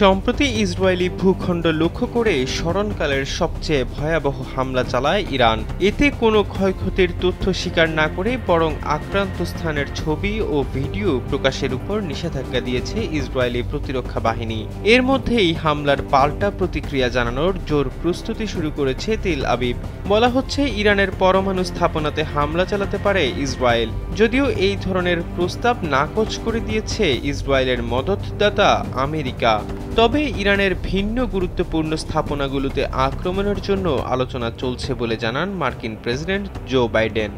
সম্প্রতি ইসরায়েলি ভূখণ্ড লক্ষ্য করে স্মরণকালের সবচেয়ে ভয়াবহ হামলা চালায় ইরান। এতে কোনো ক্ষয়ক্ষতির তথ্য স্বীকার না করে বরং আক্রান্ত স্থানের ছবি ও ভিডিও প্রকাশের উপর নিষেধাজ্ঞা দিয়েছে ইসরায়েলি প্রতিরক্ষা বাহিনী। এর মধ্যেই হামলার পাল্টা প্রতিক্রিয়া জানানোর জোর প্রস্তুতি শুরু করেছে তেল আবিব। বলা হচ্ছে ইরানের পরমাণু স্থাপনাতে হামলা চালাতে পারে ইসরায়েল। যদিও এই ধরনের প্রস্তাব নাকচ করে দিয়েছে ইসরায়েলের মদতদাতা আমেরিকা। তবে ইরানের ভিন্ন গুরুত্বপূর্ণ স্থাপনাগুলোতে আক্রমণের জন্য আলোচনা চলছে বলে জানান মার্কিন প্রেসিডেন্ট জো বাইডেন।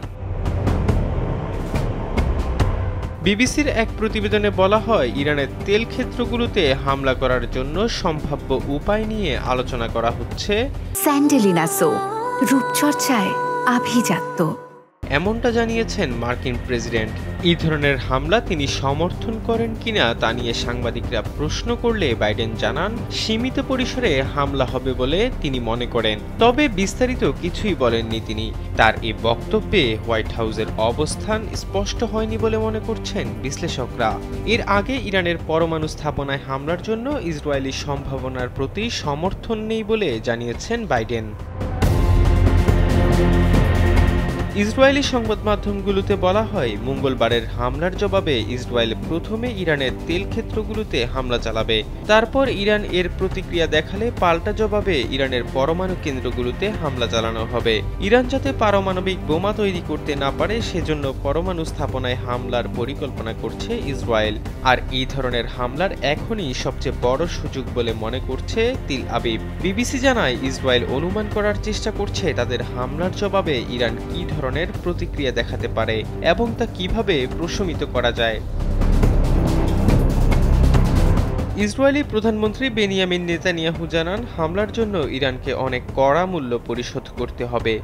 বিবিসির এক প্রতিবেদনে বলা হয়, ইরানের তেল ক্ষেত্রগুলোতে হামলা করার জন্য সম্ভাব্য উপায় নিয়ে আলোচনা করা হচ্ছে। স্যান্ডেলিনা সো, রূপচর্চায় আভিজাত্য। এমনটা জানিয়েছেন মার্কিন প্রেসিডেন্ট। এই ধরনের হামলা তিনি সমর্থন করেন কিনা তা নিয়ে সাংবাদিকরা প্রশ্ন করলে বাইডেন জানান, সীমিত পরিসরে হামলা হবে বলে তিনি মনে করেন। তবে বিস্তারিত কিছুই বলেননি তিনি। তার এই বক্তব্যে হোয়াইট হাউসের অবস্থান স্পষ্ট হয়নি বলে মনে করছেন বিশ্লেষকরা। এর আগে ইরানের পরমাণু স্থাপনায় হামলার জন্য ইসরায়েলি সম্ভাবনার প্রতি সমর্থন নেই বলে জানিয়েছেন বাইডেন। ইসরায়েলি সংবাদ মাধ্যমগুলোতে বলা হয়, মঙ্গলবারের হামলার জবাবে ইসরায়েল প্রথমে ইরানের তেল ক্ষেত্রগুলোতে হামলা চালাবে। তারপর ইরান এর প্রতিক্রিয়া দেখালে পাল্টা জবাবে ইরানের পরমাণু কেন্দ্রগুলোতে হামলা চালানো হবে। ইরান যাতে পারমাণবিক বোমা তৈরি করতে না পারে সেজন্য পরমাণু স্থাপনায় হামলার পরিকল্পনা করছে ইসরায়েল। আর এই ধরনের হামলার এখনই সবচেয়ে বড় সুযোগ বলে মনে করছে তেল আবিব। বিবিসি জানায়, ইসরায়েল অনুমান করার চেষ্টা করছে তাদের হামলার জবাবে ইরান কি ধরনের প্রতিক্রিয়া দেখাতে পারে এবং তা কিভাবে প্রশমিত করা যায়। ইসরায়েলি প্রধানমন্ত্রী বেনিয়ামিন নেতানিয়াহু জানান, হামলার জন্য ইরানকে অনেক কড়া মূল্য পরিশোধ করতে হবে।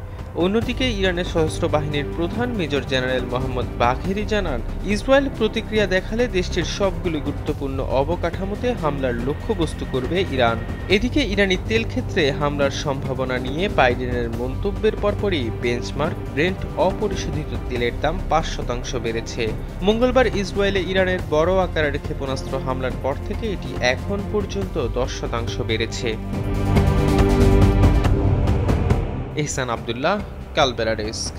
অন্যদিকে ইরানের সশস্ত্র বাহিনীর প্রধান মেজর জেনারেল মোহাম্মদ বাঘেরি জানান, ইসরায়েল প্রতিক্রিয়া দেখালে দেশটির সবগুলো গুরুত্বপূর্ণ অবকাঠামোতে হামলার লক্ষ্যবস্তু করবে ইরান। এদিকে ইরানি তেল ক্ষেত্রে হামলার সম্ভাবনা নিয়ে বাইডেনের মন্তব্যের পরপরই বেঞ্চমার্ক ব্রেন্ট অপরিশোধিত তেলের দাম ৫% বেড়েছে। মঙ্গলবার ইসরায়েলে ইরানের বড় আকারের ক্ষেপণাস্ত্র হামলার পর থেকে এটি এখন পর্যন্ত 10% বেড়েছে। এহসান আব্দুল্লাহ, কালবেরা ডেস্ক।